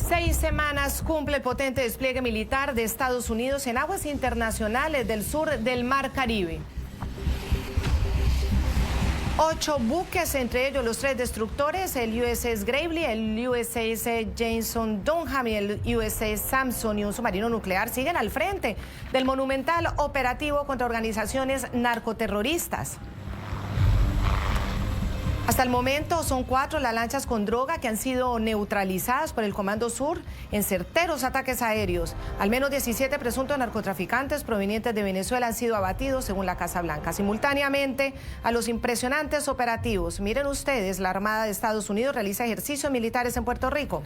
6 semanas cumple el potente despliegue militar de Estados Unidos en aguas internacionales del sur del Mar Caribe. 8 buques, entre ellos los 3 destructores, el USS Gravely, el USS Jameson Dunham y el USS Samson y un submarino nuclear siguen al frente del monumental operativo contra organizaciones narcoterroristas. Hasta el momento son 4 las lanchas con droga que han sido neutralizadas por el Comando Sur en certeros ataques aéreos. Al menos 17 presuntos narcotraficantes provenientes de Venezuela han sido abatidos según la Casa Blanca. Simultáneamente a los impresionantes operativos, miren ustedes, la Armada de Estados Unidos realiza ejercicios militares en Puerto Rico.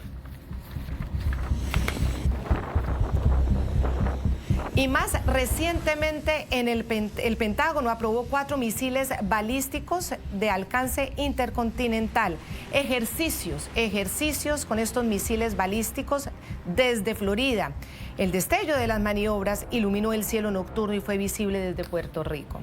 Y más recientemente, el Pentágono aprobó 4 misiles balísticos de alcance intercontinental. Ejercicios con estos misiles balísticos desde Florida. El destello de las maniobras iluminó el cielo nocturno y fue visible desde Puerto Rico.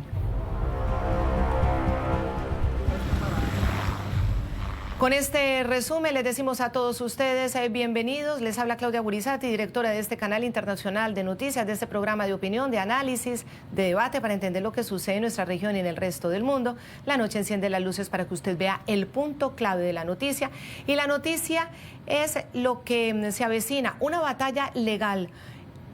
Con este resumen les decimos a todos ustedes bienvenidos. Les habla Claudia Burizati, directora de este canal internacional de noticias, de este programa de opinión, de análisis, de debate para entender lo que sucede en nuestra región y en el resto del mundo. La noche enciende las luces para que usted vea el punto clave de la noticia. Y la noticia es lo que se avecina, una batalla legal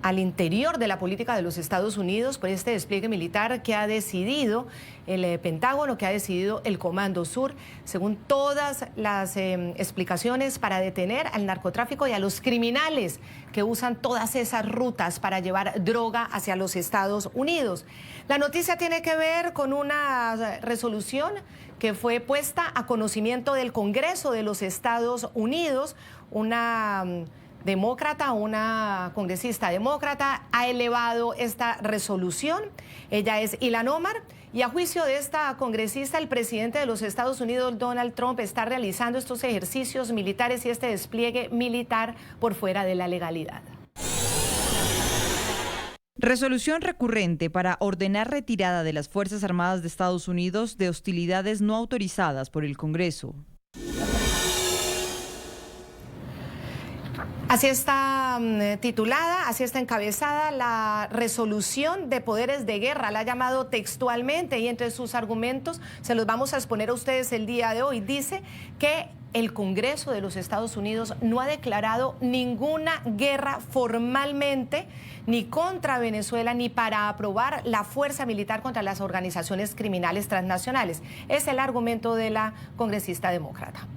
al interior de la política de los Estados Unidos por este despliegue militar que ha decidido el Pentágono, que ha decidido el Comando Sur, según todas las explicaciones, para detener al narcotráfico y a los criminales que usan todas esas rutas para llevar droga hacia los Estados Unidos. La noticia tiene que ver con una resolución que fue puesta a conocimiento del Congreso de los Estados Unidos. Una congresista demócrata ha elevado esta resolución. Ella es Ilhan Omar y a juicio de esta congresista, el presidente de los Estados Unidos, Donald Trump, está realizando estos ejercicios militares y este despliegue militar por fuera de la legalidad. Resolución recurrente para ordenar retirada de las Fuerzas Armadas de Estados Unidos de hostilidades no autorizadas por el Congreso. Así está titulada, así está encabezada la resolución de poderes de guerra, la ha llamado textualmente, y entre sus argumentos se los vamos a exponer a ustedes el día de hoy. Dice que el Congreso de los Estados Unidos no ha declarado ninguna guerra formalmente ni contra Venezuela ni para aprobar la fuerza militar contra las organizaciones criminales transnacionales. Es el argumento de la congresista demócrata.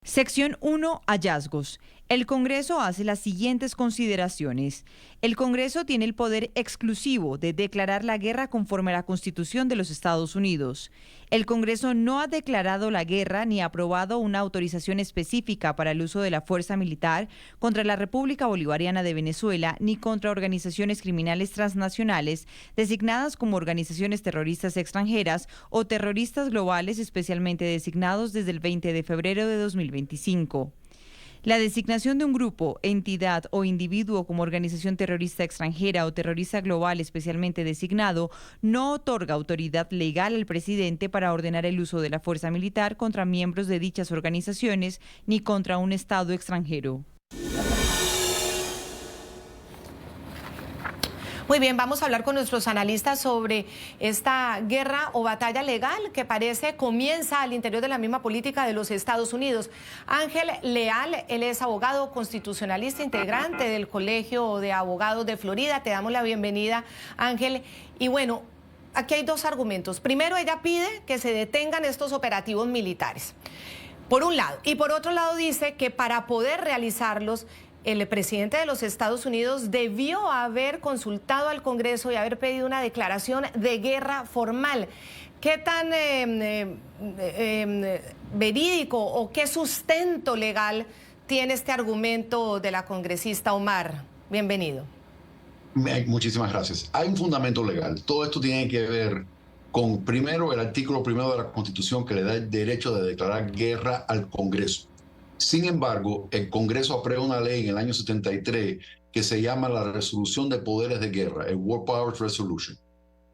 Sección 1. Hallazgos. El Congreso hace las siguientes consideraciones. El Congreso tiene el poder exclusivo de declarar la guerra conforme a la Constitución de los Estados Unidos. El Congreso no ha declarado la guerra ni ha aprobado una autorización específica para el uso de la fuerza militar contra la República Bolivariana de Venezuela ni contra organizaciones criminales transnacionales designadas como organizaciones terroristas extranjeras o terroristas globales especialmente designados desde el 20 de febrero de 2025. La designación de un grupo, entidad o individuo como organización terrorista extranjera o terrorista global especialmente designado no otorga autoridad legal al presidente para ordenar el uso de la fuerza militar contra miembros de dichas organizaciones ni contra un Estado extranjero. Muy bien, vamos a hablar con nuestros analistas sobre esta guerra o batalla legal que parece comienza al interior de la misma política de los Estados Unidos. Ángel Leal, él es abogado constitucionalista, integrante del Colegio de Abogados de Florida. Te damos la bienvenida, Ángel. Y bueno, aquí hay 2 argumentos. Primero, ella pide que se detengan estos operativos militares, por un lado. Y por otro lado dice que para poder realizarlos, el presidente de los Estados Unidos debió haber consultado al Congreso y haber pedido una declaración de guerra formal. ¿Qué tan verídico o qué sustento legal tiene este argumento de la congresista Omar? Bienvenido. Muchísimas gracias. Hay un fundamento legal. Todo esto tiene que ver con, primero, el artículo 1 de la Constitución que le da el derecho de declarar guerra al Congreso. Sin embargo, el Congreso aprueba una ley en el año 73 que se llama la Resolución de Poderes de Guerra, el War Powers Resolution.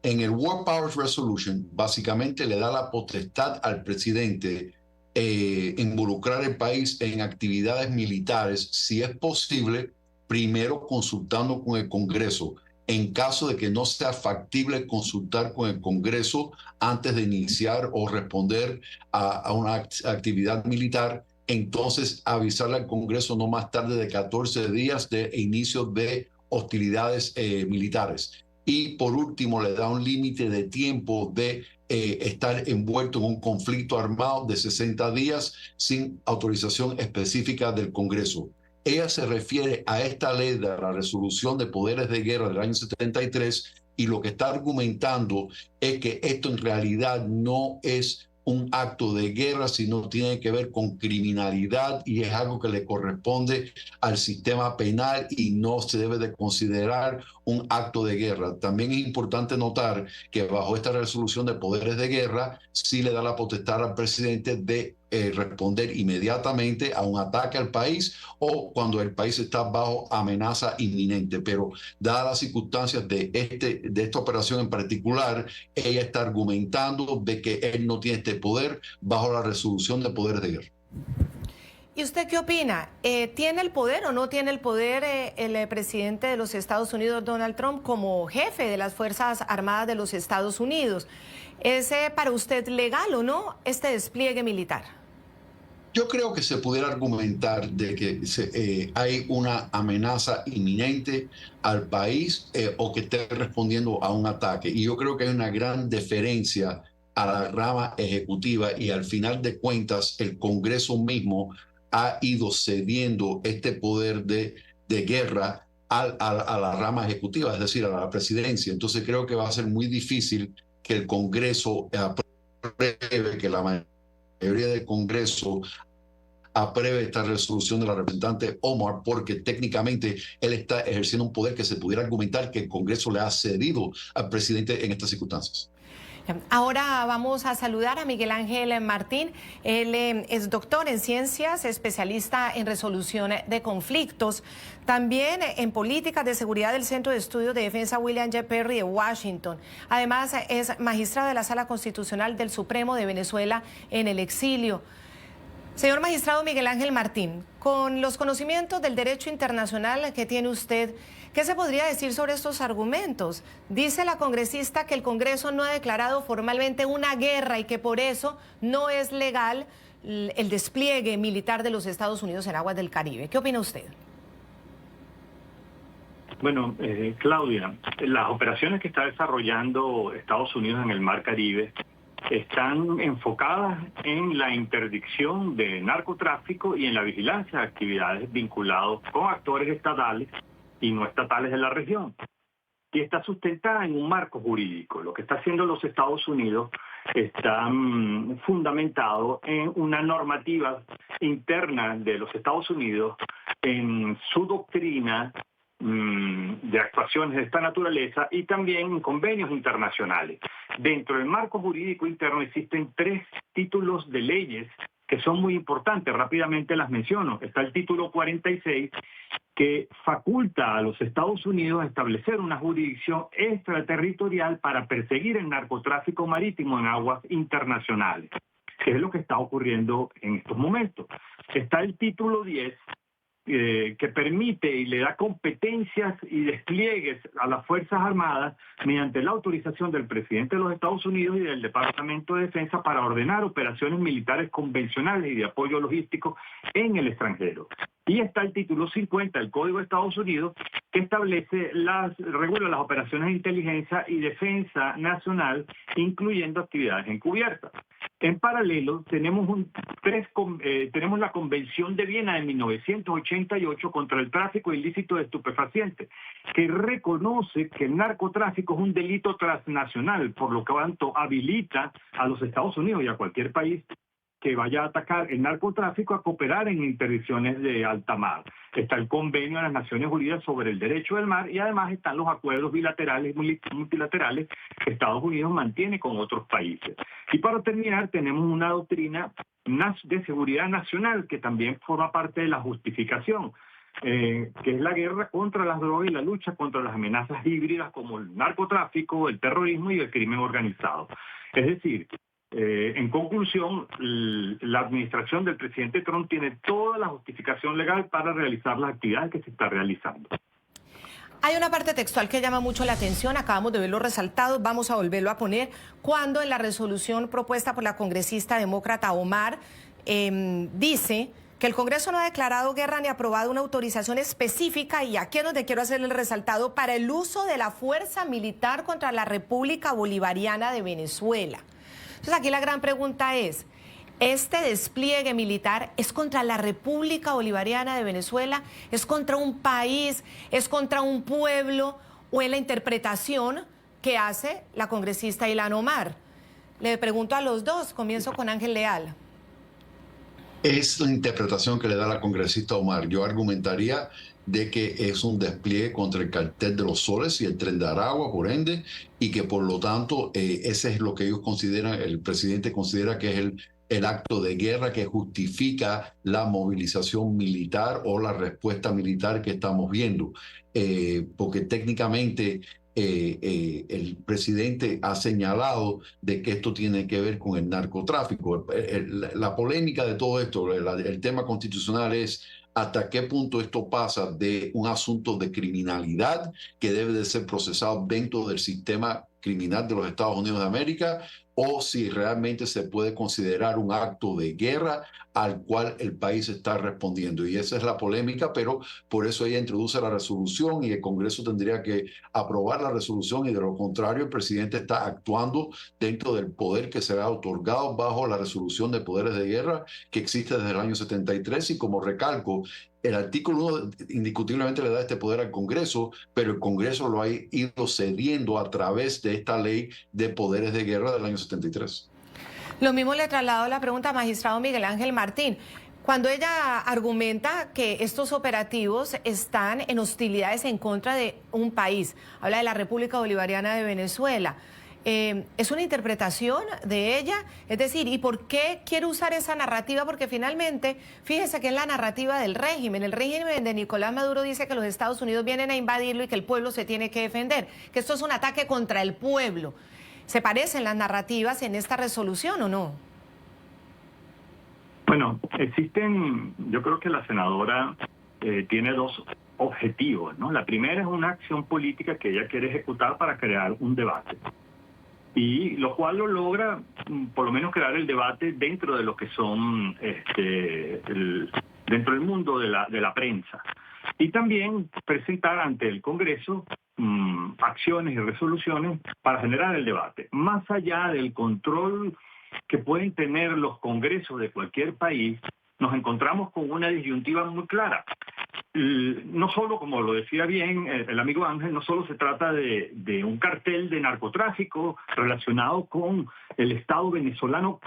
En el War Powers Resolution, básicamente le da la potestad al presidente involucrar el país en actividades militares, si es posible, primero consultando con el Congreso. En caso de que no sea factible consultar con el Congreso antes de iniciar o responder a una actividad militar, entonces avisarle al Congreso no más tarde de 14 días de inicio de hostilidades militares. Y por último, le da un límite de tiempo de estar envuelto en un conflicto armado de 60 días sin autorización específica del Congreso. Ella se refiere a esta ley de la resolución de poderes de guerra del año 73 y lo que está argumentando es que esto en realidad no es un acto de guerra, sino tiene que ver con criminalidad y es algo que le corresponde al sistema penal y no se debe de considerar un acto de guerra. También es importante notar que bajo esta resolución de poderes de guerra sí le da la potestad al presidente de responder inmediatamente a un ataque al país o cuando el país está bajo amenaza inminente. Pero dadas las circunstancias de esta operación en particular, ella está argumentando de que él no tiene este poder bajo la resolución de poderes de guerra. ¿Y usted qué opina? ¿Tiene el poder o no tiene el poder el presidente de los Estados Unidos, Donald Trump, como jefe de las Fuerzas Armadas de los Estados Unidos? ¿Es para usted legal o no este despliegue militar? Yo creo que se pudiera argumentar de que hay una amenaza inminente al país o que esté respondiendo a un ataque. Y yo creo que hay una gran deferencia a la rama ejecutiva y al final de cuentas el Congreso mismo ha ido cediendo este poder de guerra a la rama ejecutiva, es decir, a la presidencia. Entonces creo que va a ser muy difícil que el Congreso apruebe, que la mayoría del Congreso apruebe esta resolución de la representante Omar, porque técnicamente él está ejerciendo un poder que se pudiera argumentar que el Congreso le ha cedido al presidente en estas circunstancias. Ahora vamos a saludar a Miguel Ángel Martín. Él es doctor en ciencias, especialista en resolución de conflictos, también en políticas de seguridad del Centro de Estudios de Defensa William J. Perry de Washington. Además, es magistrado de la Sala Constitucional del Supremo de Venezuela en el exilio. Señor magistrado Miguel Ángel Martín, con los conocimientos del derecho internacional que tiene usted, ¿qué se podría decir sobre estos argumentos? Dice la congresista que el Congreso no ha declarado formalmente una guerra y que por eso no es legal el despliegue militar de los Estados Unidos en aguas del Caribe. ¿Qué opina usted? Bueno, Claudia, las operaciones que está desarrollando Estados Unidos en el Mar Caribe están enfocadas en la interdicción de narcotráfico y en la vigilancia de actividades vinculadas con actores estatales y no estatales de la región. Y está sustentada en un marco jurídico. Lo que está haciendo los Estados Unidos está fundamentado en una normativa interna de los Estados Unidos, en su doctrina de actuaciones de esta naturaleza y también en convenios internacionales. Dentro del marco jurídico interno existen 3 títulos de leyes que son muy importantes. Rápidamente las menciono. Está el título 46, que faculta a los Estados Unidos a establecer una jurisdicción extraterritorial para perseguir el narcotráfico marítimo en aguas internacionales, que es lo que está ocurriendo en estos momentos. Está el título 10, que permite y le da competencias y despliegues a las Fuerzas Armadas mediante la autorización del presidente de los Estados Unidos y del Departamento de Defensa para ordenar operaciones militares convencionales y de apoyo logístico en el extranjero. Y está el título 50 del Código de Estados Unidos, que regula las operaciones de inteligencia y defensa nacional, incluyendo actividades encubiertas. En paralelo, tenemos la Convención de Viena de 1988 contra el tráfico ilícito de estupefacientes, que reconoce que el narcotráfico es un delito transnacional, por lo que tanto habilita a los Estados Unidos y a cualquier país que vaya a atacar el narcotráfico a cooperar en interdicciones de alta mar. Está el Convenio de las Naciones Unidas sobre el Derecho del Mar y además están los acuerdos bilaterales y multilaterales que Estados Unidos mantiene con otros países. Y para terminar, tenemos una doctrina de seguridad nacional que también forma parte de la justificación, que es la guerra contra las drogas y la lucha contra las amenazas híbridas como el narcotráfico, el terrorismo y el crimen organizado. Es decir, En conclusión, la administración del presidente Trump tiene toda la justificación legal para realizar las actividades que se está realizando. Hay una parte textual que llama mucho la atención, acabamos de verlo resaltado, vamos a volverlo a poner, cuando en la resolución propuesta por la congresista demócrata Omar dice que el Congreso no ha declarado guerra ni aprobado una autorización específica, y aquí es donde quiero hacer el resaltado, para el uso de la fuerza militar contra la República Bolivariana de Venezuela. Entonces aquí la gran pregunta es, ¿este despliegue militar es contra la República Bolivariana de Venezuela? ¿Es contra un país? ¿Es contra un pueblo? ¿O es la interpretación que hace la congresista Ilhan Omar? Le pregunto a los dos, comienzo con Ángel Leal. Es la interpretación que le da la congresista Omar. Yo argumentaría de que es un despliegue contra el cartel de los Soles y el Tren de Aragua, por ende, y que por lo tanto ese es lo que ellos consideran, el presidente considera que es el acto de guerra que justifica la movilización militar o la respuesta militar que estamos viendo. Porque técnicamente el presidente ha señalado de que esto tiene que ver con el narcotráfico. La polémica de todo esto, el tema constitucional es hasta qué punto esto pasa de un asunto de criminalidad que debe de ser procesado dentro del sistema criminal de los Estados Unidos de América, o si realmente se puede considerar un acto de guerra al cual el país está respondiendo. Y esa es la polémica, pero por eso ella introduce la resolución y el Congreso tendría que aprobar la resolución, y de lo contrario el presidente está actuando dentro del poder que será otorgado bajo la resolución de poderes de guerra que existe desde el año 73, y como recalco, el artículo 1 indiscutiblemente le da este poder al Congreso, pero el Congreso lo ha ido cediendo a través de esta ley de poderes de guerra del año 73. Lo mismo le traslado la pregunta al magistrado Miguel Ángel Martín. Cuando ella argumenta que estos operativos están en hostilidades en contra de un país, habla de la República Bolivariana de Venezuela, ¿es una interpretación de ella? Es decir, ¿y por qué quiere usar esa narrativa? Porque finalmente, fíjese que es la narrativa del régimen. El régimen de Nicolás Maduro dice que los Estados Unidos vienen a invadirlo y que el pueblo se tiene que defender, que esto es un ataque contra el pueblo. ¿Se parecen las narrativas en esta resolución o no? Bueno, yo creo que la senadora tiene dos objetivos, ¿no? La primera es una acción política que ella quiere ejecutar para crear un debate, y lo cual lo logra, por lo menos, crear el debate dentro de lo que son dentro del mundo de la prensa, y también presentar ante el Congreso acciones y resoluciones para generar el debate. Más allá del control que pueden tener los congresos de cualquier país, nos encontramos con una disyuntiva muy clara. No solo, como lo decía bien el amigo Ángel, no solo se trata de un cartel de narcotráfico relacionado con el Estado venezolano,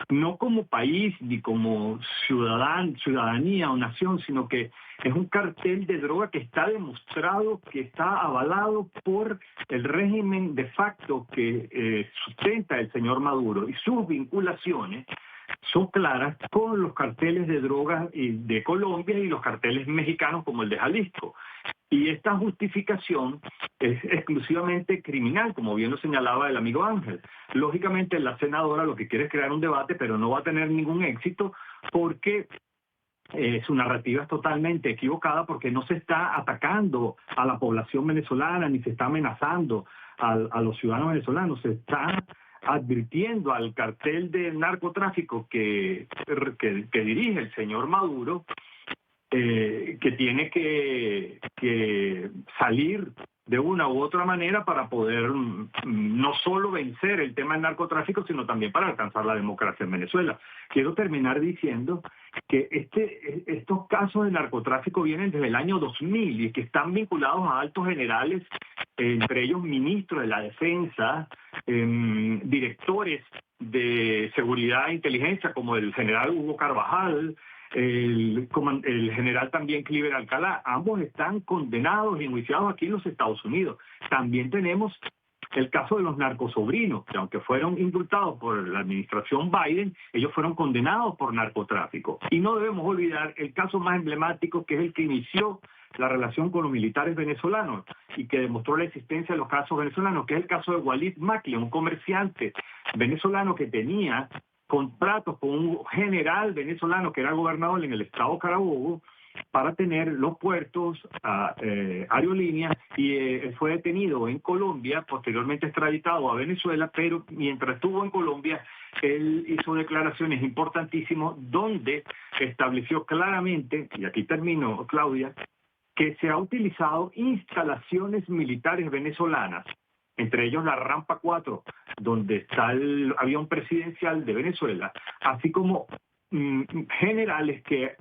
no como país ni como ciudadanía o nación, sino que es un cartel de droga que está demostrado, que está avalado por el régimen de facto que sustenta el señor Maduro, y sus vinculaciones son claras con los carteles de drogas de Colombia y los carteles mexicanos como el de Jalisco. Y esta justificación es exclusivamente criminal, como bien lo señalaba el amigo Ángel. Lógicamente la senadora lo que quiere es crear un debate, pero no va a tener ningún éxito porque su narrativa es totalmente equivocada, porque no se está atacando a la población venezolana ni se está amenazando a los ciudadanos venezolanos. Se está advirtiendo al cartel de narcotráfico que dirige el señor Maduro, que tiene que salir de una u otra manera para poder no solo vencer el tema del narcotráfico, sino también para alcanzar la democracia en Venezuela. Quiero terminar diciendo que estos casos de narcotráfico vienen desde el año 2000 y que están vinculados a altos generales, entre ellos ministros de la Defensa, directores de seguridad e inteligencia como el general Hugo Carvajal, el general también Cliver Alcalá. Ambos están condenados y enjuiciados aquí en los Estados Unidos. También tenemos el caso de los narcosobrinos, que aunque fueron indultados por la administración Biden, ellos fueron condenados por narcotráfico. Y no debemos olvidar el caso más emblemático, que es el que inició la relación con los militares venezolanos y que demostró la existencia de los casos venezolanos, que es el caso de Walid Macli, un comerciante venezolano que tenía contratos con un general venezolano que era gobernador en el estado Carabobo para tener los puertos, aerolíneas, y él fue detenido en Colombia, posteriormente extraditado a Venezuela, pero mientras estuvo en Colombia, él hizo declaraciones importantísimas donde estableció claramente, y aquí termino, Claudia, que se ha utilizado instalaciones militares venezolanas, entre ellos la Rampa 4, donde está el avión presidencial de Venezuela, así como generales que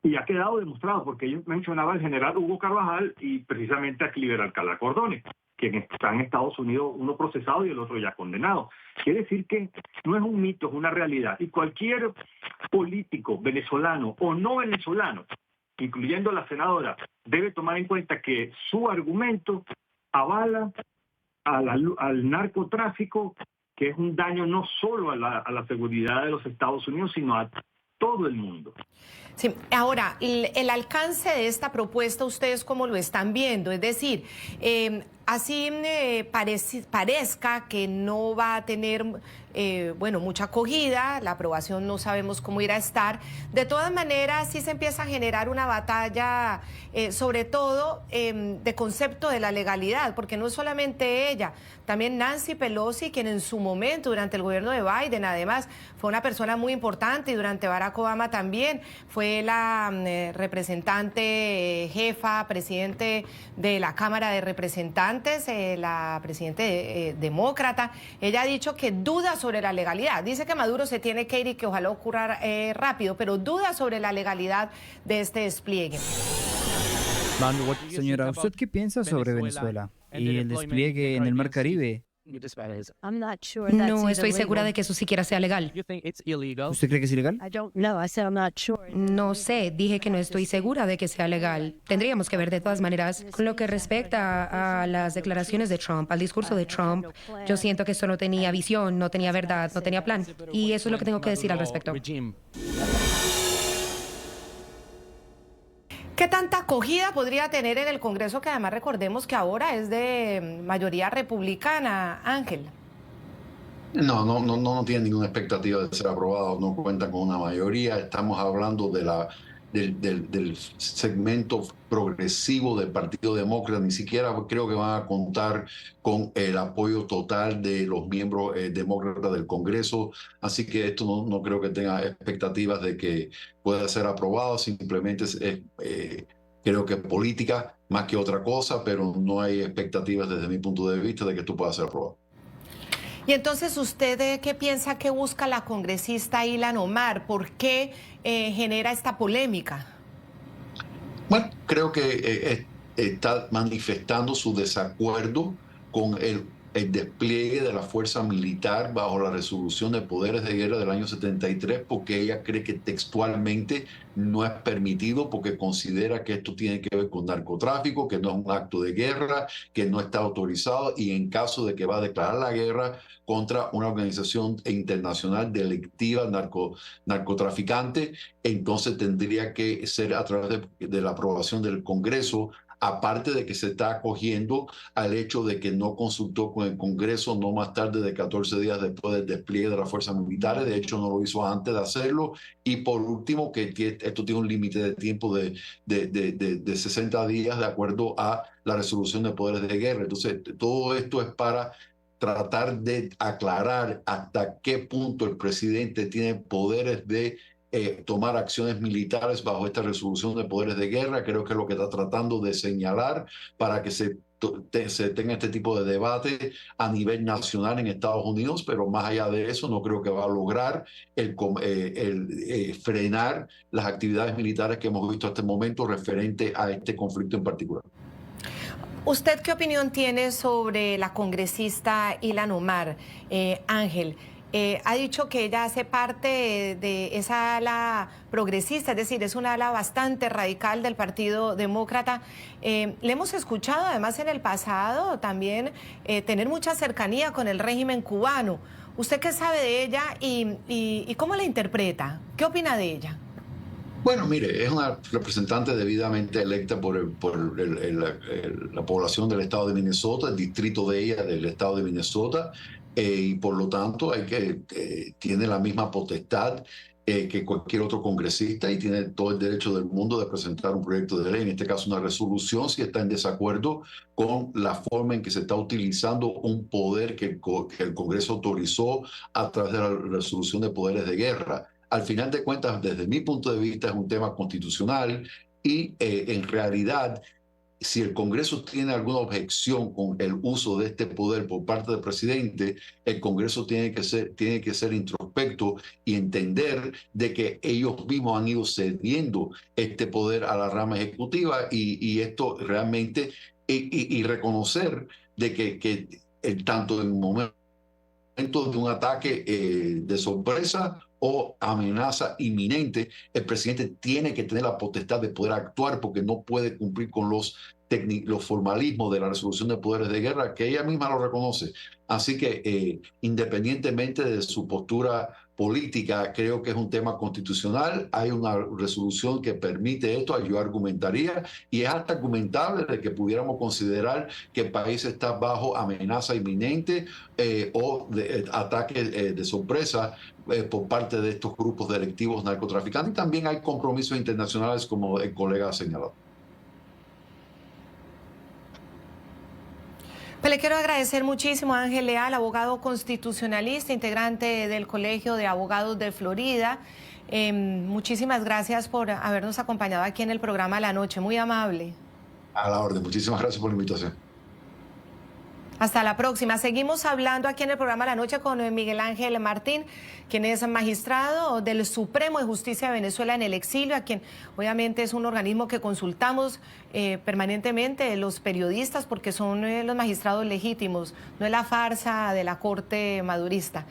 y ha quedado demostrado, porque yo mencionaba al general Hugo Carvajal y precisamente a Cliver Alcalá Cordones, quien está en Estados Unidos, uno procesado y el otro ya condenado. Quiere decir que no es un mito, es una realidad. Y cualquier político venezolano o no venezolano, incluyendo la senadora, debe tomar en cuenta que su argumento avala al narcotráfico, que es un daño no solo a la seguridad de los Estados Unidos, sino a todo el mundo. Sí, ahora, el alcance de esta propuesta, ¿ustedes cómo lo están viendo? Es decir, así parezca que no va a tener mucha acogida, la aprobación no sabemos cómo irá a estar. De todas maneras, sí se empieza a generar una batalla, sobre todo de concepto de la legalidad, porque no es solamente ella, también Nancy Pelosi, quien en su momento, durante el gobierno de Biden, además, fue una persona muy importante, y durante Barack Obama también, fue la representante jefa, presidente de la Cámara de Representantes, la presidente demócrata. Ella ha dicho que duda sobre la legalidad. Dice que Maduro se tiene que ir y que ojalá ocurra rápido, pero duda sobre la legalidad de este despliegue. Señora, ¿usted qué piensa sobre Venezuela y el despliegue en el Mar Caribe? No estoy segura de que eso siquiera sea legal. ¿Usted cree que es ilegal? No sé, dije que no estoy segura de que sea legal. Tendríamos que ver de todas maneras. Con lo que respecta a las declaraciones de Trump, al discurso de Trump, yo siento que eso no tenía visión, no tenía verdad, no tenía plan. Y eso es lo que tengo que decir al respecto. ¿Qué tanta acogida podría tener en el Congreso, que además recordemos que ahora es de mayoría republicana, Ángel? No tiene ninguna expectativa de ser aprobado, no cuenta con una mayoría. Estamos hablando del segmento progresivo del Partido Demócrata. Ni siquiera creo que van a contar con el apoyo total de los miembros demócratas del Congreso, así que esto no creo que tenga expectativas de que pueda ser aprobado. Simplemente creo que es política más que otra cosa, pero no hay expectativas desde mi punto de vista de que esto pueda ser aprobado. Y entonces, ¿usted qué piensa que busca la congresista Ilhan Omar? ¿Por qué genera esta polémica? Bueno, creo que está manifestando su desacuerdo con el despliegue de la fuerza militar bajo la resolución de poderes de guerra del año 73, porque ella cree que textualmente no es permitido, porque considera que esto tiene que ver con narcotráfico, que no es un acto de guerra, que no está autorizado, y en caso de que va a declarar la guerra contra una organización internacional delictiva narcotraficante, entonces tendría que ser a través de la aprobación del Congreso, aparte de que se está acogiendo al hecho de que no consultó con el Congreso no más tarde de 14 días después del despliegue de las fuerzas militares. De hecho, no lo hizo antes de hacerlo. Y por último, que esto tiene un límite de tiempo de 60 días de acuerdo a la resolución de poderes de guerra. Entonces, todo esto es para tratar de aclarar hasta qué punto el presidente tiene poderes de tomar acciones militares bajo esta resolución de poderes de guerra. Creo que es lo que está tratando de señalar para que se tenga este tipo de debate a nivel nacional en Estados Unidos, pero más allá de eso no creo que va a lograr frenar las actividades militares que hemos visto hasta el momento referente a este conflicto en particular. ¿Usted qué opinión tiene sobre la congresista Ilhan Omar, Ángel? ha dicho que ella hace parte de esa ala progresista, es decir, es una ala bastante radical del Partido Demócrata. Le hemos escuchado además en el pasado también tener mucha cercanía con el régimen cubano. ¿Usted qué sabe de ella y cómo la interpreta? ¿Qué opina de ella? Bueno, mire, es una representante debidamente electa por la población del estado de Minnesota, el distrito de ella del estado de Minnesota, y por lo tanto tiene la misma potestad que cualquier otro congresista y tiene todo el derecho del mundo de presentar un proyecto de ley, en este caso una resolución, si está en desacuerdo con la forma en que se está utilizando un poder que el Congreso autorizó a través de la resolución de poderes de guerra. Al final de cuentas, desde mi punto de vista, es un tema constitucional y en realidad, si el Congreso tiene alguna objeción con el uso de este poder por parte del presidente, el Congreso tiene que ser introspecto y entender de que ellos mismos han ido cediendo este poder a la rama ejecutiva y esto realmente, y reconocer de que tanto en momentos de un ataque de sorpresa o amenaza inminente, el presidente tiene que tener la potestad de poder actuar porque no puede cumplir con los formalismos de la resolución de poderes de guerra, que ella misma lo reconoce. Así que independientemente de su postura política, creo que es un tema constitucional. Hay una resolución que permite esto, yo argumentaría, y es hasta argumentable de que pudiéramos considerar que el país está bajo amenaza inminente o de ataque de sorpresa por parte de estos grupos delictivos narcotraficantes. Y también hay compromisos internacionales, como el colega ha señalado. Pues le quiero agradecer muchísimo a Ángel Leal, abogado constitucionalista, integrante del Colegio de Abogados de Florida. Muchísimas gracias por habernos acompañado aquí en el programa La Noche. Muy amable. A la orden. Muchísimas gracias por la invitación. Hasta la próxima. Seguimos hablando aquí en el programa La Noche con Miguel Ángel Martín, quien es magistrado del Supremo de Justicia de Venezuela en el exilio, a quien obviamente es un organismo que consultamos permanentemente los periodistas porque son los magistrados legítimos, no es la farsa de la corte madurista.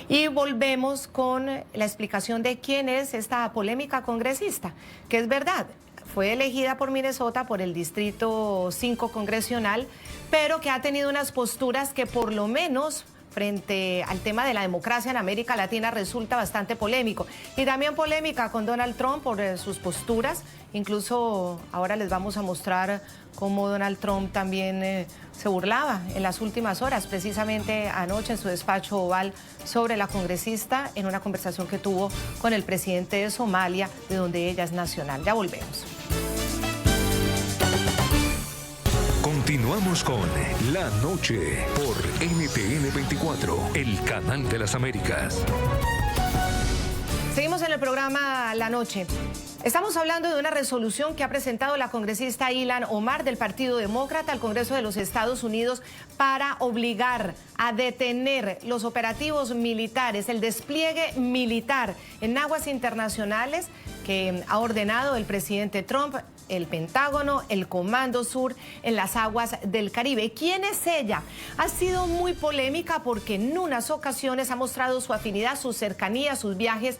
Y volvemos con la explicación de quién es esta polémica congresista, que es verdad, fue elegida por Minnesota, por el Distrito 5 Congresional, pero que ha tenido unas posturas que por lo menos frente al tema de la democracia en América Latina resulta bastante polémico. Y también polémica con Donald Trump por sus posturas. Incluso ahora les vamos a mostrar cómo Donald Trump también se burlaba en las últimas horas, precisamente anoche en su despacho oval, sobre la congresista en una conversación que tuvo con el presidente de Somalia, de donde ella es nacional. Ya volvemos. Continuamos con La Noche por NTN 24, el canal de las Américas. Seguimos en el programa La Noche. Estamos hablando de una resolución que ha presentado la congresista Ilhan Omar del Partido Demócrata al Congreso de los Estados Unidos para obligar a detener los operativos militares, el despliegue militar en aguas internacionales que ha ordenado el presidente Trump, el Pentágono, el Comando Sur, en las aguas del Caribe. ¿Quién es ella? Ha sido muy polémica porque en unas ocasiones ha mostrado su afinidad, su cercanía, sus viajes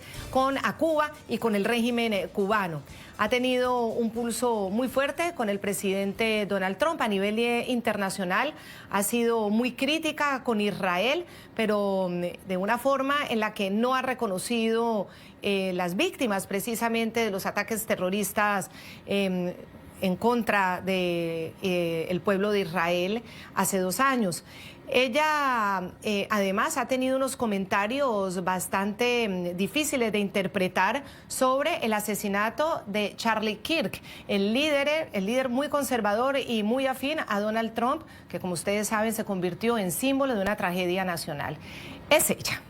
a Cuba y con el régimen cubano. Ha tenido un pulso muy fuerte con el presidente Donald Trump a nivel internacional. Ha sido muy crítica con Israel, pero de una forma en la que no ha reconocido las víctimas precisamente de los ataques terroristas en contra del pueblo de Israel hace 2 años. Ella además ha tenido unos comentarios bastante difíciles de interpretar sobre el asesinato de Charlie Kirk, el líder muy conservador y muy afín a Donald Trump, que como ustedes saben se convirtió en símbolo de una tragedia nacional. Es ella.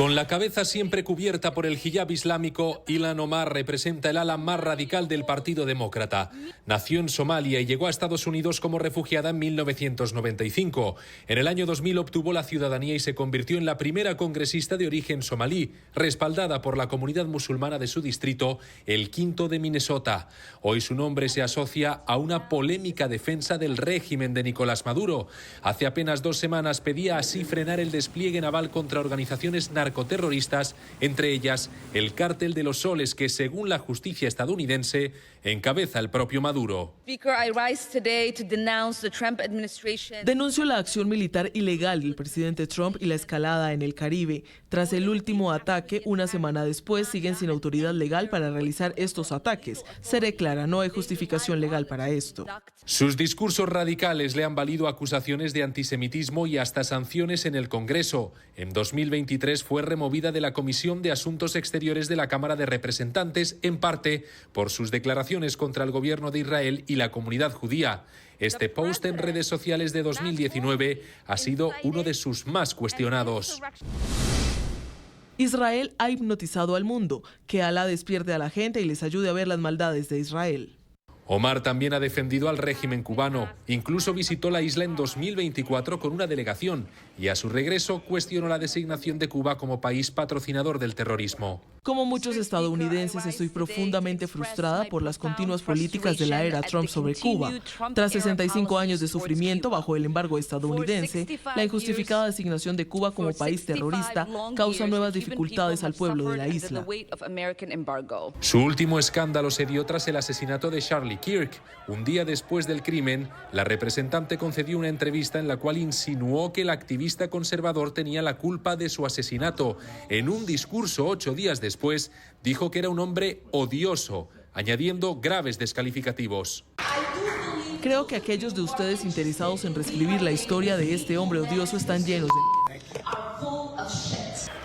Con la cabeza siempre cubierta por el hijab islámico, Ilhan Omar representa el ala más radical del Partido Demócrata. Nació en Somalia y llegó a Estados Unidos como refugiada en 1995. En el año 2000 obtuvo la ciudadanía y se convirtió en la primera congresista de origen somalí, respaldada por la comunidad musulmana de su distrito, el Quinto de Minnesota. Hoy su nombre se asocia a una polémica defensa del régimen de Nicolás Maduro. Hace apenas 2 semanas pedía así frenar el despliegue naval contra organizaciones narcoterroristas, entre ellas el Cártel de los Soles, que según la justicia estadounidense encabeza el propio Maduro. Denuncio la acción militar ilegal del presidente Trump y la escalada en el Caribe. Tras el último ataque, una semana después, siguen sin autoridad legal para realizar estos ataques. Seré clara, no hay justificación legal para esto. Sus discursos radicales le han valido acusaciones de antisemitismo y hasta sanciones en el Congreso. En 2023 fue removida de la Comisión de Asuntos Exteriores de la Cámara de Representantes, en parte por sus declaraciones contra el gobierno de Israel y la comunidad judía. Este post en redes sociales de 2019 ha sido uno de sus más cuestionados. Israel ha hipnotizado al mundo. Que Alá despierte a la gente y les ayude a ver las maldades de Israel. Omar también ha defendido al régimen cubano. Incluso visitó la isla en 2024 con una delegación y a su regreso cuestionó la designación de Cuba como país patrocinador del terrorismo. Como muchos estadounidenses, estoy profundamente frustrada por las continuas políticas de la era Trump sobre Cuba. Tras 65 años de sufrimiento bajo el embargo estadounidense, la injustificada designación de Cuba como país terrorista causa nuevas dificultades al pueblo de la isla. Su último escándalo se dio tras el asesinato de Charlie Kirk. Un día después del crimen, la representante concedió una entrevista en la cual insinuó que el activista conservador tenía la culpa de su asesinato. En un discurso 8 días después, dijo que era un hombre odioso, añadiendo graves descalificativos. Creo que aquellos de ustedes interesados en reescribir la historia de este hombre odioso están llenos de...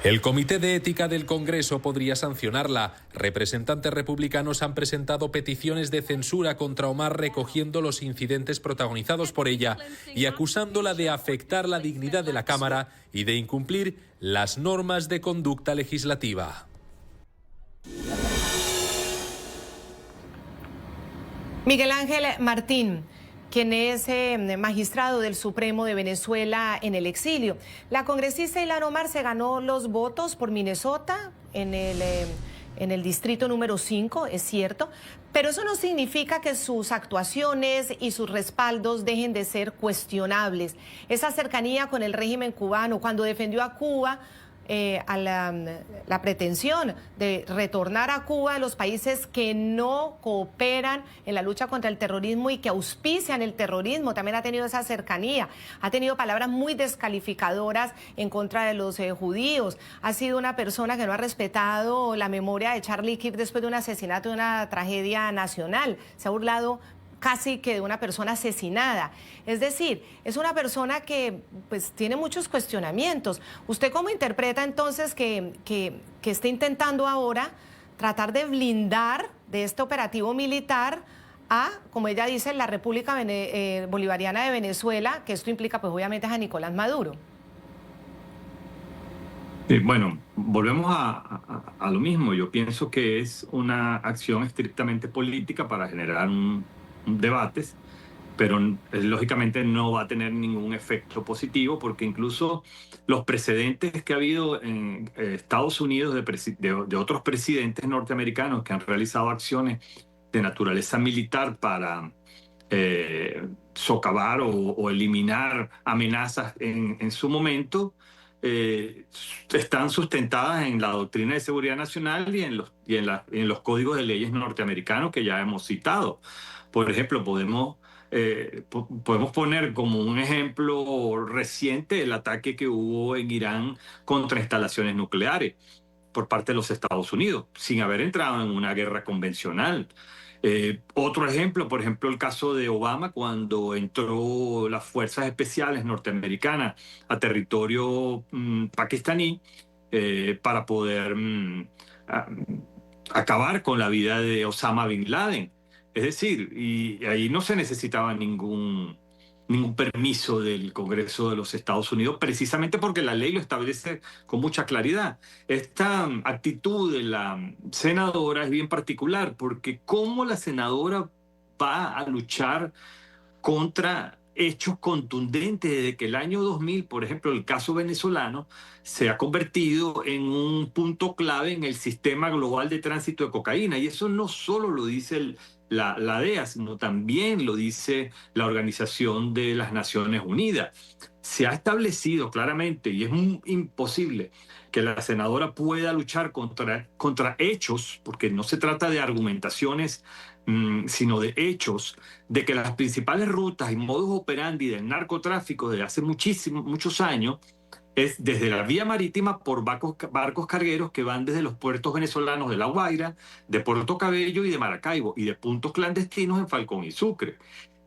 El Comité de Ética del Congreso podría sancionarla. Representantes republicanos han presentado peticiones de censura contra Omar recogiendo los incidentes protagonizados por ella y acusándola de afectar la dignidad de la Cámara y de incumplir las normas de conducta legislativa. Miguel Ángel Martín, quien es magistrado del Supremo de Venezuela en el exilio. La congresista Ilhan Omar se ganó los votos por Minnesota en el distrito número 5, es cierto, pero eso no significa que sus actuaciones y sus respaldos dejen de ser cuestionables. Esa cercanía con el régimen cubano, cuando defendió a Cuba, a la pretensión de retornar a Cuba a los países que no cooperan en la lucha contra el terrorismo y que auspician el terrorismo, también ha tenido esa cercanía, ha tenido palabras muy descalificadoras en contra de los judíos, ha sido una persona que no ha respetado la memoria de Charlie Kirk después de un asesinato, de una tragedia nacional, se ha burlado casi que de una persona asesinada. Es decir, es una persona que pues tiene muchos cuestionamientos. ¿Usted cómo interpreta entonces que esté intentando ahora tratar de blindar de este operativo militar a, como ella dice, la República Bolivariana de Venezuela, que esto implica pues obviamente a Nicolás Maduro? Sí, bueno, volvemos a lo mismo. Yo pienso que es una acción estrictamente política para generar debates, pero lógicamente no va a tener ningún efecto positivo, porque incluso los precedentes que ha habido en Estados Unidos de otros presidentes norteamericanos que han realizado acciones de naturaleza militar para socavar o eliminar amenazas en su momento, están sustentadas en la doctrina de seguridad nacional y en los códigos de leyes norteamericanos que ya hemos citado. Por ejemplo, podemos poner como un ejemplo reciente el ataque que hubo en Irán contra instalaciones nucleares por parte de los Estados Unidos, sin haber entrado en una guerra convencional. Otro ejemplo, por ejemplo, el caso de Obama, cuando entró las fuerzas especiales norteamericanas a territorio pakistaní para poder acabar con la vida de Osama Bin Laden. Es decir, y ahí no se necesitaba ningún ningún permiso del Congreso de los Estados Unidos, precisamente porque la ley lo establece con mucha claridad. Esta actitud de la senadora es bien particular, porque ¿cómo la senadora va a luchar contra hechos contundentes desde que el año 2000, por ejemplo, el caso venezolano, se ha convertido en un punto clave en el sistema global de tránsito de cocaína? Y eso no solo lo dice la DEA, sino también lo dice la Organización de las Naciones Unidas. Se ha establecido claramente, y es imposible que la senadora pueda luchar contra hechos, porque no se trata de argumentaciones, sino de hechos, de que las principales rutas y modus operandi del narcotráfico desde hace muchos años es desde la vía marítima por barcos cargueros que van desde los puertos venezolanos de La Guaira, de Puerto Cabello y de Maracaibo, y de puntos clandestinos en Falcón y Sucre.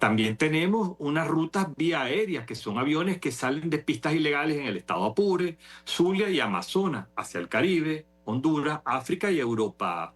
También tenemos unas rutas vía aéreas, que son aviones que salen de pistas ilegales en el estado Apure, Zulia y Amazonas, hacia el Caribe, Honduras, África y Europa.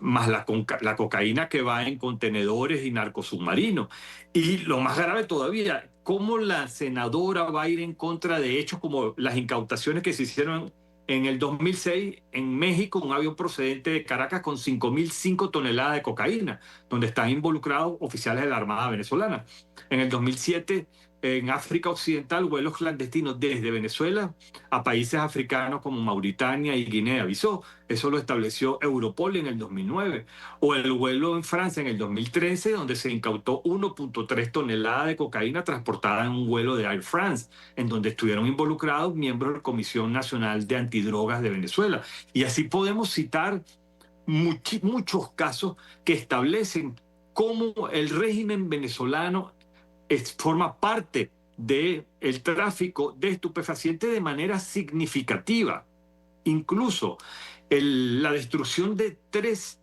Más la cocaína que va en contenedores y narcosubmarinos. Y lo más grave todavía, cómo la senadora va a ir en contra de hechos como las incautaciones que se hicieron en el 2006 en México, un avión procedente de Caracas con 5.005 toneladas de cocaína, donde están involucrados oficiales de la Armada venezolana. En el 2007, en África Occidental, vuelos clandestinos desde Venezuela a países africanos como Mauritania y Guinea-Bissau. Eso lo estableció Europol en el 2009. O el vuelo en Francia en el 2013, donde se incautó 1.3 toneladas de cocaína transportada en un vuelo de Air France, en donde estuvieron involucrados miembros de la Comisión Nacional de Antidrogas de Venezuela. Y así podemos citar muchos casos que establecen cómo el régimen venezolano forma parte del tráfico de estupefacientes de manera significativa. Incluso la destrucción de 3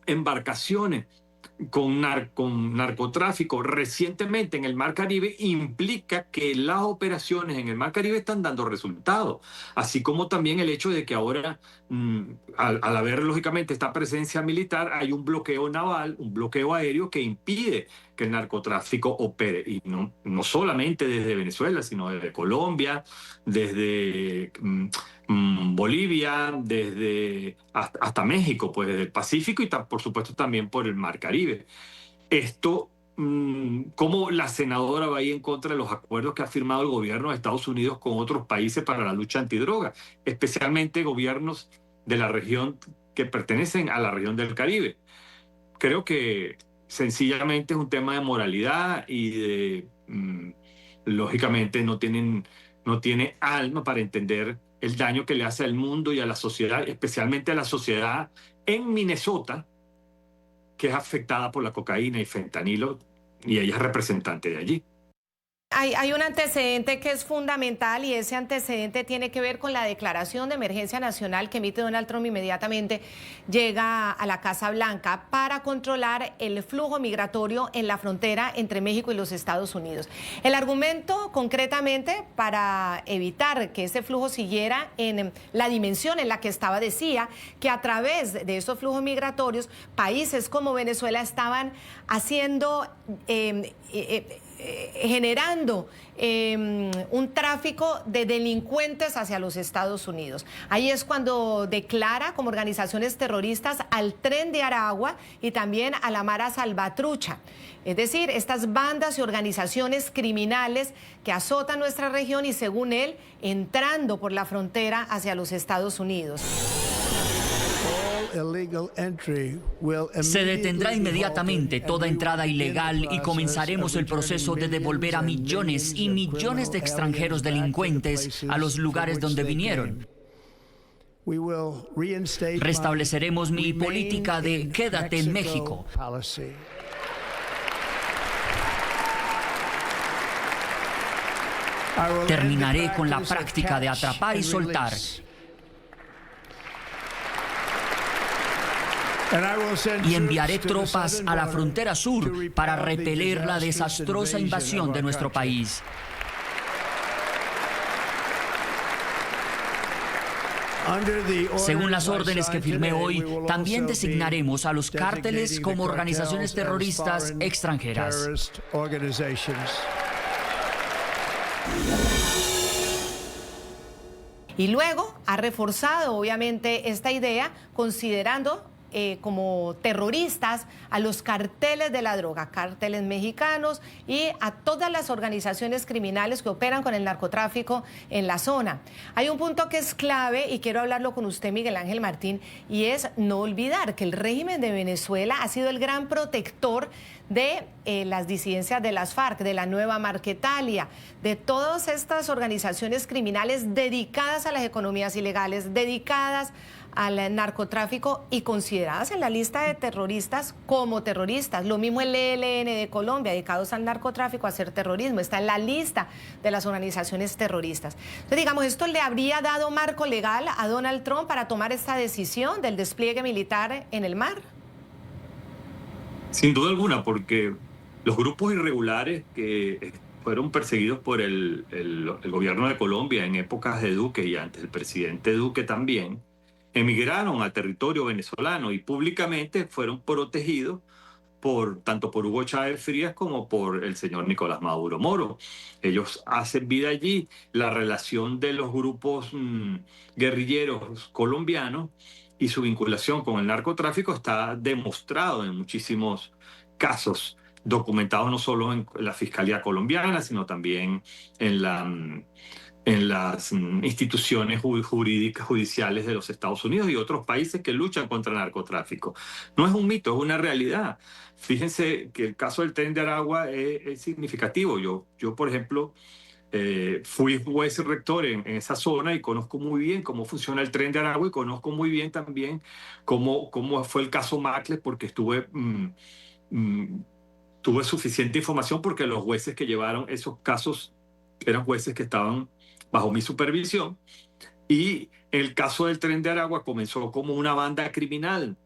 embarcaciones con narcotráfico recientemente en el Mar Caribe implica que las operaciones en el Mar Caribe están dando resultados, así como también el hecho de que ahora, al haber lógicamente esta presencia militar, hay un bloqueo naval, un bloqueo aéreo que impide que el narcotráfico opere, y no solamente desde Venezuela, sino desde Colombia, desde Bolivia, hasta México, pues desde el Pacífico y por supuesto también por el Mar Caribe. Esto, cómo la senadora va a ir en contra de los acuerdos que ha firmado el gobierno de Estados Unidos con otros países para la lucha antidroga, especialmente gobiernos de la región que pertenecen a la región del Caribe. Creo que sencillamente es un tema de moralidad y lógicamente no tiene alma para entender el daño que le hace al mundo y a la sociedad, especialmente a la sociedad en Minnesota, que es afectada por la cocaína y fentanilo, y ella es representante de allí. Hay un antecedente que es fundamental, y ese antecedente tiene que ver con la declaración de emergencia nacional que emite Donald Trump inmediatamente llega a la Casa Blanca para controlar el flujo migratorio en la frontera entre México y los Estados Unidos. El argumento concretamente para evitar que ese flujo siguiera en la dimensión en la que estaba, decía que a través de esos flujos migratorios países como Venezuela estaban haciendo generando un tráfico de delincuentes hacia los Estados Unidos. Ahí es cuando declara como organizaciones terroristas al Tren de Aragua y también a la Mara Salvatrucha. Es decir, estas bandas y organizaciones criminales que azotan nuestra región y, según él, entrando por la frontera hacia los Estados Unidos. Se detendrá inmediatamente toda entrada ilegal y comenzaremos el proceso de devolver a millones y millones de extranjeros delincuentes a los lugares donde vinieron. Restableceremos mi política de quédate en México. Terminaré con la práctica de atrapar y soltar. Y enviaré tropas a la frontera sur para repeler la desastrosa invasión de nuestro país. Según las órdenes que firmé hoy, también designaremos a los cárteles como organizaciones terroristas extranjeras. Y luego ha reforzado, obviamente, esta idea, considerando como terroristas a los carteles de la droga, cárteles mexicanos y a todas las organizaciones criminales que operan con el narcotráfico en la zona. Hay un punto que es clave y quiero hablarlo con usted, Miguel Ángel Martín, y es no olvidar que el régimen de Venezuela ha sido el gran protector de las disidencias de las FARC, de la Nueva Marquetalia, de todas estas organizaciones criminales dedicadas a las economías ilegales, dedicadas al narcotráfico y consideradas en la lista de terroristas como terroristas. Lo mismo el ELN de Colombia, dedicados al narcotráfico, a hacer terrorismo, está en la lista de las organizaciones terroristas. Entonces, digamos, ¿esto le habría dado marco legal a Donald Trump para tomar esta decisión del despliegue militar en el mar? Sin duda alguna, porque los grupos irregulares que fueron perseguidos por el gobierno de Colombia en épocas de Duque y antes del presidente Duque también, emigraron a territorio venezolano y públicamente fueron protegidos tanto por Hugo Chávez Frías como por el señor Nicolás Maduro Moro. Ellos hacen vida allí. La relación de los grupos guerrilleros colombianos y su vinculación con el narcotráfico está demostrado en muchísimos casos, documentados no solo en la Fiscalía colombiana, sino también en las instituciones jurídicas, judiciales de los Estados Unidos y otros países que luchan contra el narcotráfico. No es un mito, es una realidad. Fíjense que el caso del Tren de Aragua es significativo. Yo, por ejemplo, fui juez y rector en esa zona y conozco muy bien cómo funciona el Tren de Aragua y conozco muy bien también cómo fue el caso Macles, porque tuve suficiente información porque los jueces que llevaron esos casos eran jueces que estaban bajo mi supervisión. Y el caso del Tren de Aragua comenzó como una banda criminal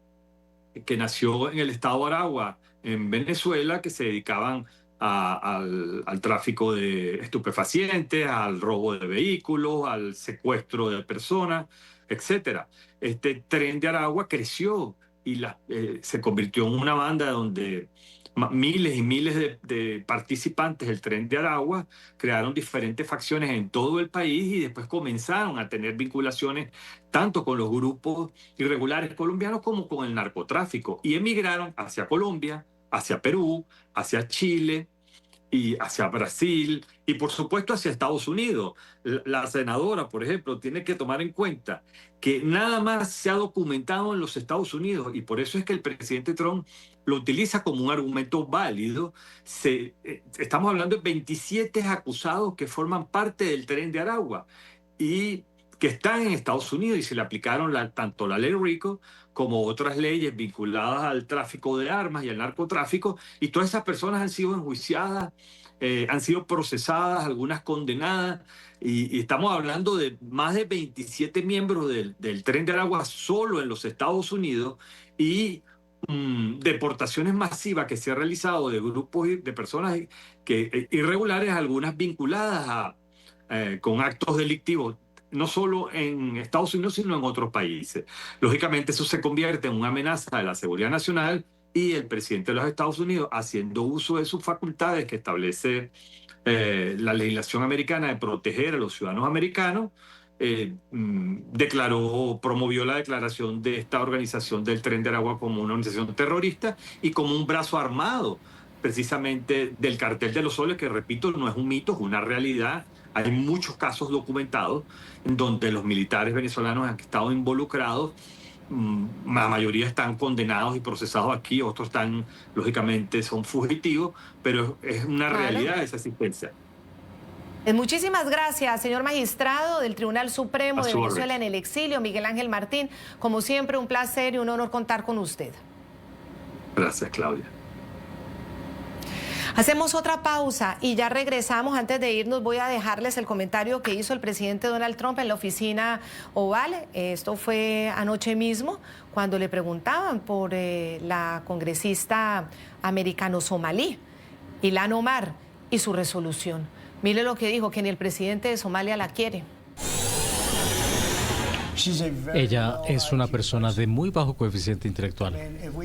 que nació en el estado de Aragua, en Venezuela, que se dedicaban al tráfico de estupefacientes, al robo de vehículos, al secuestro de personas, etc. Este Tren de Aragua creció y se convirtió en una banda donde miles y miles de participantes del Tren de Aragua crearon diferentes facciones en todo el país y después comenzaron a tener vinculaciones tanto con los grupos irregulares colombianos como con el narcotráfico y emigraron hacia Colombia, hacia Perú, hacia Chile y hacia Brasil y por supuesto hacia Estados Unidos. La senadora, por ejemplo, tiene que tomar en cuenta que nada más se ha documentado en los Estados Unidos y por eso es que el presidente Trump lo utiliza como un argumento válido. Estamos hablando de 27 acusados que forman parte del Tren de Aragua y que están en Estados Unidos y se le aplicaron tanto la ley RICO como otras leyes vinculadas al tráfico de armas y al narcotráfico, y todas esas personas han sido enjuiciadas, han sido procesadas, algunas condenadas, y estamos hablando de más de 27 miembros del Tren de Aragua solo en los Estados Unidos y deportaciones masivas que se han realizado de grupos de personas irregulares, algunas vinculadas con actos delictivos, no solo en Estados Unidos, sino en otros países. Lógicamente, eso se convierte en una amenaza de la seguridad nacional y el presidente de los Estados Unidos, haciendo uso de sus facultades que establece la legislación americana de proteger a los ciudadanos americanos, promovió la declaración de esta organización del Tren de Aragua como una organización terrorista y como un brazo armado precisamente del Cartel de los Soles, que repito, no es un mito, es una realidad. Hay muchos casos documentados en donde los militares venezolanos han estado involucrados. La mayoría están condenados y procesados aquí, otros están, lógicamente, son fugitivos, pero es una realidad esa existencia. Muchísimas gracias, señor magistrado del Tribunal Supremo de Venezuela en el exilio, Miguel Ángel Martín. Como siempre, un placer y un honor contar con usted. Gracias, Claudia. Hacemos otra pausa y ya regresamos. Antes de irnos voy a dejarles el comentario que hizo el presidente Donald Trump en la oficina Oval. Esto fue anoche mismo cuando le preguntaban por la congresista americano-somalí, Ilhan Omar, y su resolución. Mire lo que dijo, que ni el presidente de Somalia la quiere. Ella es una persona de muy bajo coeficiente intelectual.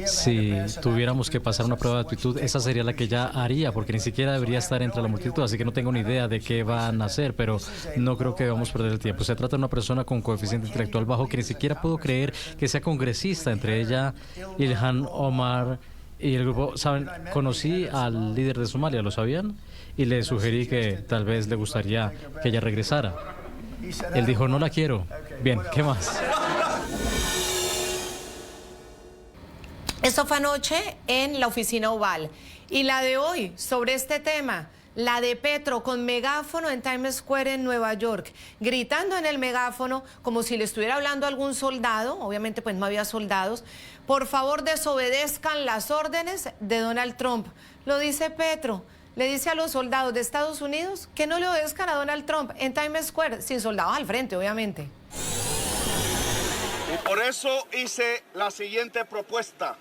Si tuviéramos que pasar una prueba de aptitud, esa sería la que ella haría, porque ni siquiera debería estar entre la multitud, así que no tengo ni idea de qué van a hacer, pero no creo que vamos a perder el tiempo. Se trata de una persona con coeficiente intelectual bajo que ni siquiera puedo creer que sea congresista. Entre ella, Ilhan Omar y el grupo, ¿saben? Conocí al líder de Somalia, ¿lo sabían? Y le sugerí que tal vez le gustaría que ella regresara. Él dijo, no la quiero. Bien, ¿qué más? Esto fue anoche en la oficina Oval. Y la de hoy, sobre este tema, la de Petro con megáfono en Times Square en Nueva York, gritando en el megáfono como si le estuviera hablando a algún soldado, obviamente pues no había soldados, por favor desobedezcan las órdenes de Donald Trump. Lo dice Petro. Le dice a los soldados de Estados Unidos que no le obedezcan a Donald Trump en Times Square, sin soldados al frente, obviamente. Y por eso hice la siguiente propuesta.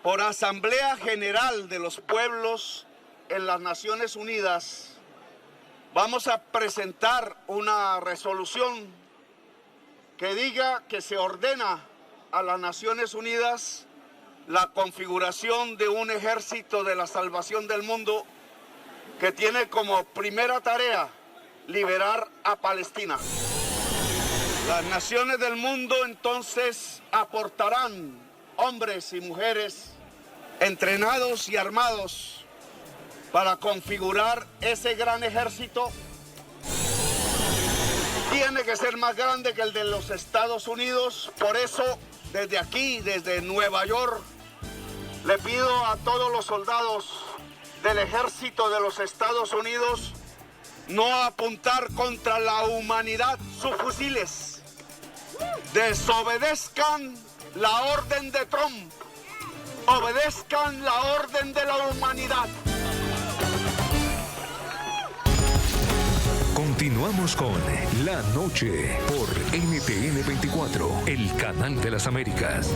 Por Asamblea General de los Pueblos en las Naciones Unidas, vamos a presentar una resolución que diga que se ordena a las Naciones Unidas la configuración de un ejército de la salvación del mundo que tiene como primera tarea liberar a Palestina. Las naciones del mundo entonces aportarán hombres y mujeres entrenados y armados para configurar ese gran ejército. Tiene que ser más grande que el de los Estados Unidos, por eso desde aquí, desde Nueva York, le pido a todos los soldados del ejército de los Estados Unidos no apuntar contra la humanidad sus fusiles. Desobedezcan la orden de Trump. Obedezcan la orden de la humanidad. Continuamos con La Noche por NTN 24, el canal de las Américas.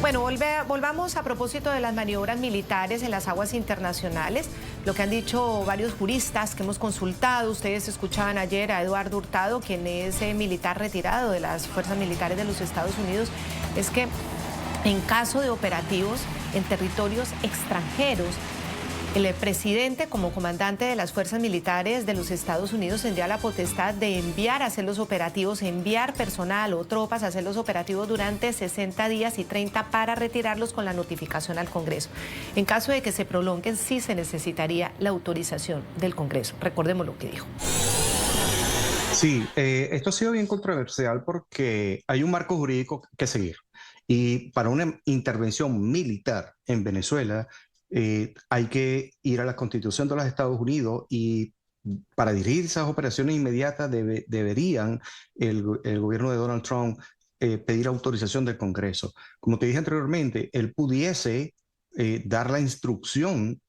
Bueno, volvamos a propósito de las maniobras militares en las aguas internacionales, lo que han dicho varios juristas que hemos consultado. Ustedes escuchaban ayer a Eduardo Hurtado, quien es militar retirado de las fuerzas militares de los Estados Unidos, es que en caso de operativos en territorios extranjeros, el presidente, como comandante de las fuerzas militares de los Estados Unidos, tendría la potestad de enviar a hacer los operativos, enviar personal o tropas a hacer los operativos durante 60 días y 30 para retirarlos con la notificación al Congreso. En caso de que se prolonguen, sí se necesitaría la autorización del Congreso. Recordemos lo que dijo. Sí, esto ha sido bien controversial porque hay un marco jurídico que seguir. Y para una intervención militar en Venezuela, hay que ir a la Constitución de los Estados Unidos y para dirigir esas operaciones inmediatas deberían el gobierno de Donald Trump pedir autorización del Congreso. Como te dije anteriormente, él pudiese dar la instrucción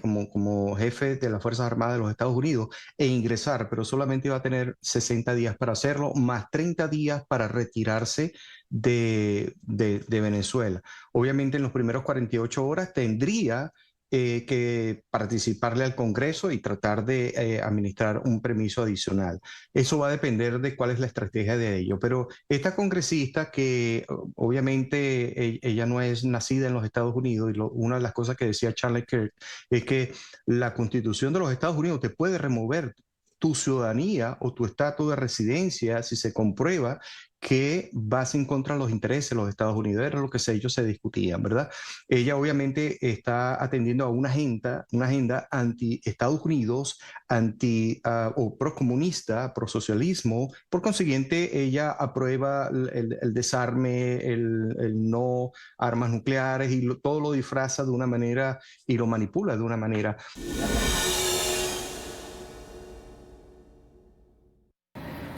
como jefe de las Fuerzas Armadas de los Estados Unidos e ingresar, pero solamente iba a tener 60 días para hacerlo, más 30 días para retirarse de Venezuela. Obviamente en los primeros 48 horas tendría que participarle al Congreso y tratar de administrar un permiso adicional. Eso va a depender de cuál es la estrategia de ello. Pero esta congresista, que obviamente ella no es nacida en los Estados Unidos, y una de las cosas que decía Charlie Kirk es que la Constitución de los Estados Unidos te puede remover tu ciudadanía o tu estatus de residencia si se comprueba que vas en contra de los intereses de los Estados Unidos. Era lo que ellos se discutían, ¿verdad? Ella obviamente está atendiendo a una agenda anti-Estados Unidos, o pro-comunista, pro-socialismo. Por consiguiente, ella aprueba el desarme, el no armas nucleares, y todo lo disfraza de una manera y lo manipula de una manera.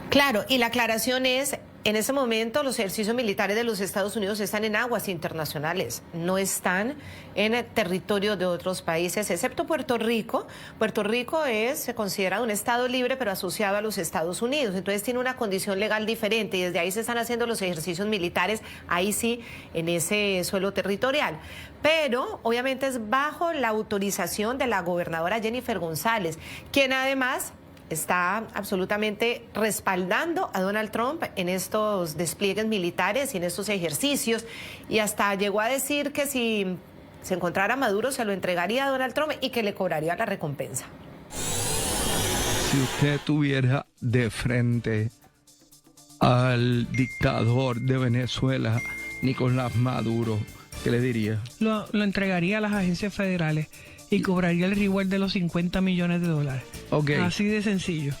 Claro, y la aclaración es, en ese momento los ejercicios militares de los Estados Unidos están en aguas internacionales, no están en el territorio de otros países, excepto Puerto Rico. Puerto Rico se considera un estado libre, pero asociado a los Estados Unidos, entonces tiene una condición legal diferente y desde ahí se están haciendo los ejercicios militares, ahí sí, en ese suelo territorial. Pero obviamente es bajo la autorización de la gobernadora Jennifer González, quien además está absolutamente respaldando a Donald Trump en estos despliegues militares y en estos ejercicios, y hasta llegó a decir que si se encontrara Maduro se lo entregaría a Donald Trump y que le cobraría la recompensa. Si usted tuviera de frente al dictador de Venezuela, Nicolás Maduro, ¿qué le diría? Lo entregaría a las agencias federales y cobraría el reward de los $50 millones. Okay. Así de sencillo.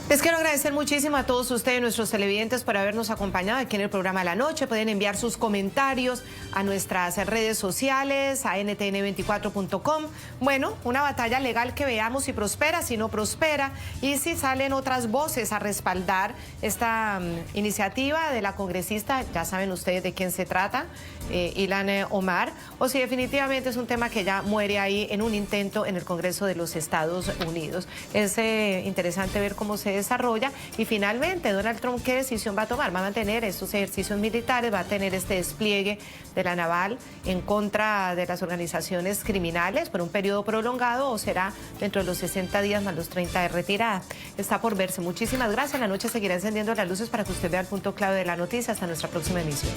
Les quiero agradecer muchísimo a todos ustedes, nuestros televidentes, por habernos acompañado aquí en el programa de la noche. Pueden enviar sus comentarios a nuestras redes sociales, a ntn24.com. Bueno, una batalla legal que veamos si prospera, si no prospera, y si salen otras voces a respaldar esta iniciativa de la congresista, ya saben ustedes de quién se trata, Ilhan Omar, o si definitivamente es un tema que ya muere ahí en un intento en el Congreso de los Estados Unidos. Es interesante ver cómo se desarrolla y finalmente Donald Trump qué decisión va a tomar. ¿Va a mantener estos ejercicios militares? ¿Va a tener este despliegue de la naval en contra de las organizaciones criminales por un periodo prolongado, o será dentro de los 60 días más los 30 de retirada? Está por verse. Muchísimas gracias. La noche seguirá encendiendo las luces para que usted vea el punto clave de la noticia. Hasta nuestra próxima emisión.